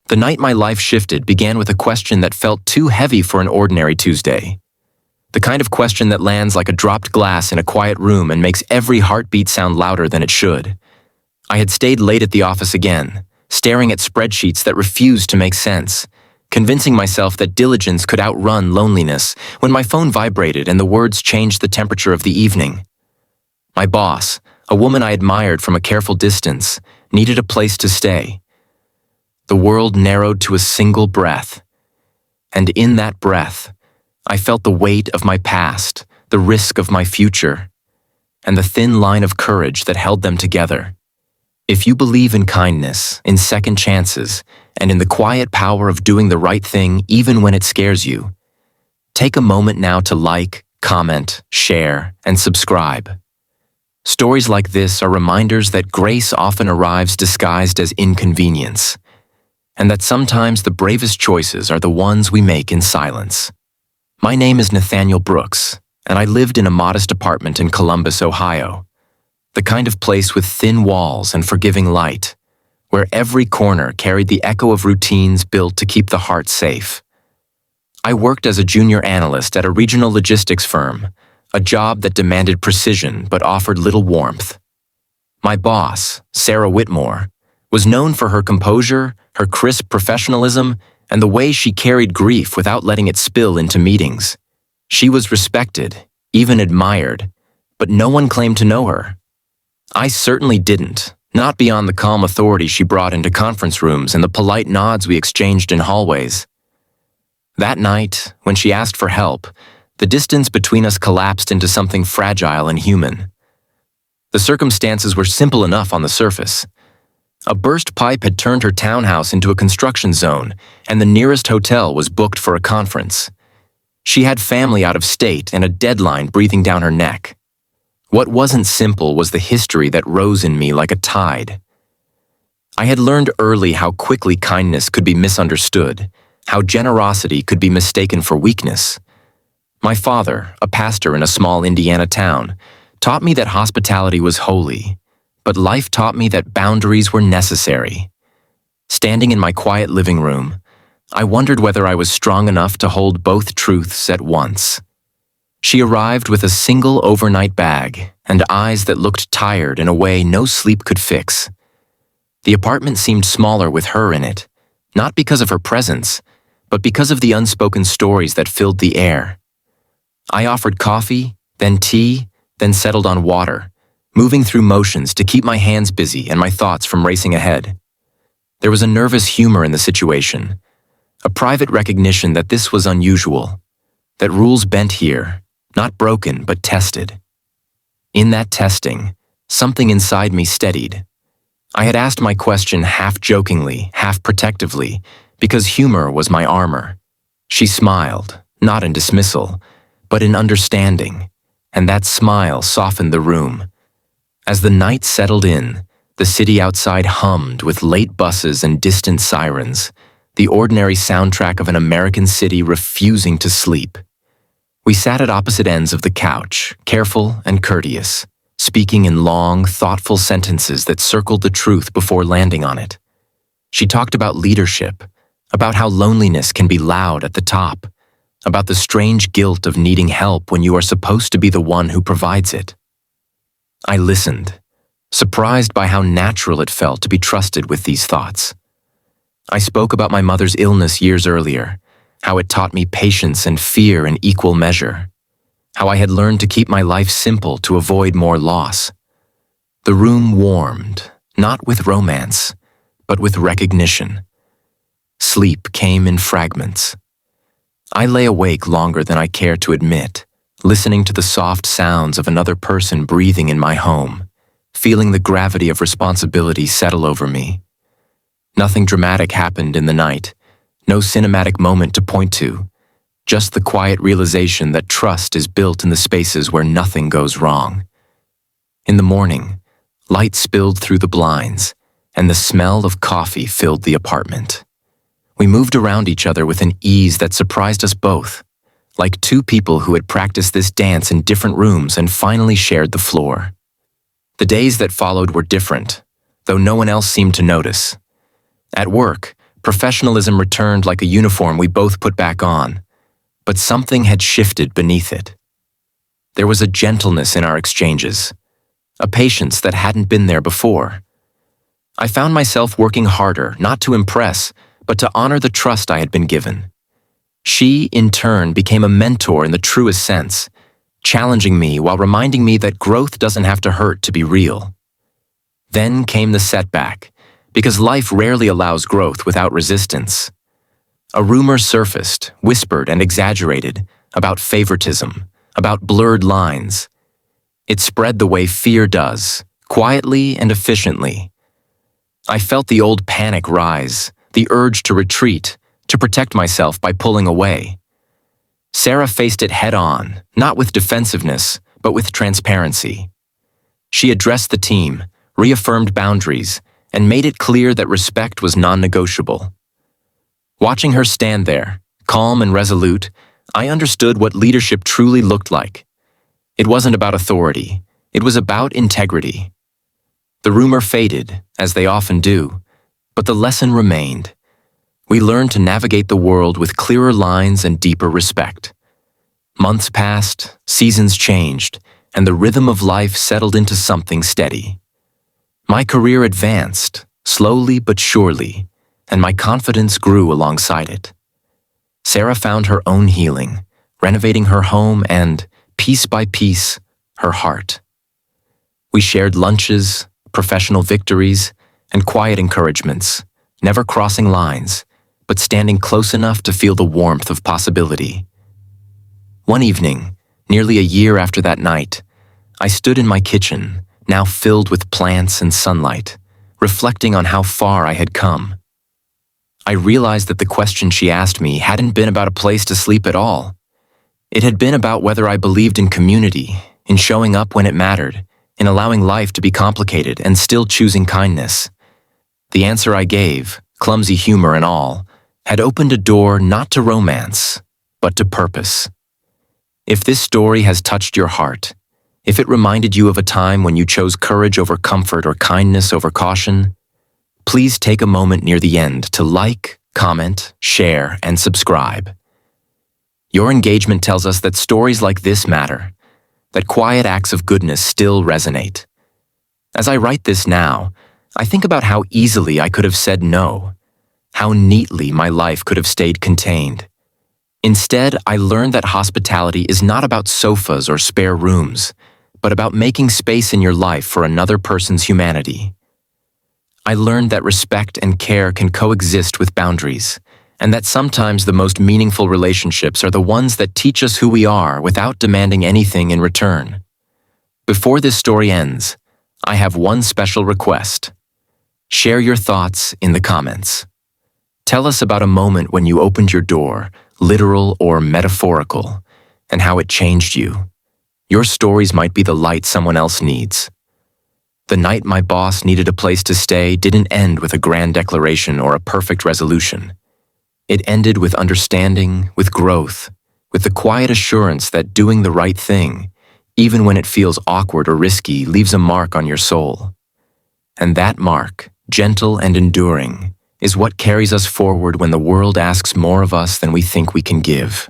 The night my life shifted began with a question that felt too heavy for an ordinary Tuesday. The kind of question that lands like a dropped glass in a quiet room and makes every heartbeat sound louder than it should. I had stayed late at the office again, staring at spreadsheets that refused to make sense, convincing myself that diligence could outrun loneliness when my phone vibrated and the words changed the temperature of the evening. My boss, a woman I admired from a careful distance, needed a place to stay. The world narrowed to a single breath. And in that breath, I felt the weight of my past, the risk of my future, and the thin line of courage that held them together. If you believe in kindness, in second chances, and in the quiet power of doing the right thing even when it scares you, take a moment now to like, comment, share, and subscribe. Stories like this are reminders that grace often arrives disguised as inconvenience, and that sometimes the bravest choices are the ones we make in silence. My name is Nathaniel Brooks, and I lived in a modest apartment in Columbus, Ohio, the kind of place with thin walls and forgiving light, where every corner carried the echo of routines built to keep the heart safe. I worked as a junior analyst at a regional logistics firm, a job that demanded precision but offered little warmth. My boss, Sarah Whitmore, was known for her composure, her crisp professionalism, and the way she carried grief without letting it spill into meetings. She was respected, even admired, but no one claimed to know her. I certainly didn't, not beyond the calm authority she brought into conference rooms and the polite nods we exchanged in hallways. That night, when she asked for help, the distance between us collapsed into something fragile and human. The circumstances were simple enough on the surface. A burst pipe had turned her townhouse into a construction zone, and the nearest hotel was booked for a conference. She had family out of state and a deadline breathing down her neck. What wasn't simple was the history that rose in me like a tide. I had learned early how quickly kindness could be misunderstood, how generosity could be mistaken for weakness. My father, a pastor in a small Indiana town, taught me that hospitality was holy, but life taught me that boundaries were necessary. Standing in my quiet living room, I wondered whether I was strong enough to hold both truths at once. She arrived with a single overnight bag and eyes that looked tired in a way no sleep could fix. The apartment seemed smaller with her in it, not because of her presence, but because of the unspoken stories that filled the air. I offered coffee, then tea, then settled on water, moving through motions to keep my hands busy and my thoughts from racing ahead. There was a nervous humor in the situation, a private recognition that this was unusual, that rules bent here, not broken but tested. In that testing, something inside me steadied. I had asked my question half jokingly, half protectively, because humor was my armor. She smiled, not in dismissal, but in understanding, and that smile softened the room. As the night settled in, the city outside hummed with late buses and distant sirens, the ordinary soundtrack of an American city refusing to sleep. We sat at opposite ends of the couch, careful and courteous, speaking in long, thoughtful sentences that circled the truth before landing on it. She talked about leadership, about how loneliness can be loud at the top, about the strange guilt of needing help when you are supposed to be the one who provides it. I listened, surprised by how natural it felt to be trusted with these thoughts. I spoke about my mother's illness years earlier, how it taught me patience and fear in equal measure, how I had learned to keep my life simple to avoid more loss. The room warmed, not with romance, but with recognition. Sleep came in fragments. I lay awake longer than I care to admit, listening to the soft sounds of another person breathing in my home, feeling the gravity of responsibility settle over me. Nothing dramatic happened in the night, no cinematic moment to point to, just the quiet realization that trust is built in the spaces where nothing goes wrong. In the morning, light spilled through the blinds, and the smell of coffee filled the apartment. We moved around each other with an ease that surprised us both, like two people who had practiced this dance in different rooms and finally shared the floor. The days that followed were different, though no one else seemed to notice. At work, Professionalism returned like a uniform we both put back on, but something had shifted beneath it. There was a gentleness in our exchanges, a patience that hadn't been there before. I found myself working harder, not to impress, but to honor the trust I had been given. She, in turn, became a mentor in the truest sense, challenging me while reminding me that growth doesn't have to hurt to be real. Then came the setback, because life rarely allows growth without resistance. A rumor surfaced, whispered and exaggerated, about favoritism, about blurred lines. It spread the way fear does, quietly and efficiently. I felt the old panic rise, the urge to retreat, to protect myself by pulling away. Sarah faced it head-on, not with defensiveness, but with transparency. She addressed the team, reaffirmed boundaries, and made it clear that respect was non-negotiable. Watching her stand there, calm and resolute, I understood what leadership truly looked like. It wasn't about authority, it was about integrity. The rumor faded, as they often do, but the lesson remained. We learned to navigate the world with clearer lines and deeper respect. Months passed, seasons changed, and the rhythm of life settled into something steady. My career advanced, slowly but surely, and my confidence grew alongside it. Sarah found her own healing, renovating her home and, piece by piece, her heart. We shared lunches, professional victories, and quiet encouragements, never crossing lines, but standing close enough to feel the warmth of possibility. One evening, nearly a year after that night, I stood in my kitchen, now filled with plants and sunlight, reflecting on how far I had come. I realized that the question she asked me hadn't been about a place to sleep at all. It had been about whether I believed in community, in showing up when it mattered, in allowing life to be complicated and still choosing kindness. The answer I gave, clumsy humor and all, had opened a door not to romance, but to purpose. If this story has touched your heart, if it reminded you of a time when you chose courage over comfort or kindness over caution, please take a moment near the end to like, comment, share, and subscribe. Your engagement tells us that stories like this matter, that quiet acts of goodness still resonate. As I write this now, I think about how easily I could have said no, how neatly my life could have stayed contained. Instead, I learned that hospitality is not about sofas or spare rooms, but about making space in your life for another person's humanity. I learned that respect and care can coexist with boundaries, and that sometimes the most meaningful relationships are the ones that teach us who we are without demanding anything in return. Before this story ends, I have one special request. Share your thoughts in the comments. Tell us about a moment when you opened your door, literal or metaphorical, and how it changed you. Your stories might be the light someone else needs. The night my boss needed a place to stay didn't end with a grand declaration or a perfect resolution. It ended with understanding, with growth, with the quiet assurance that doing the right thing, even when it feels awkward or risky, leaves a mark on your soul. And that mark, gentle and enduring, is what carries us forward when the world asks more of us than we think we can give.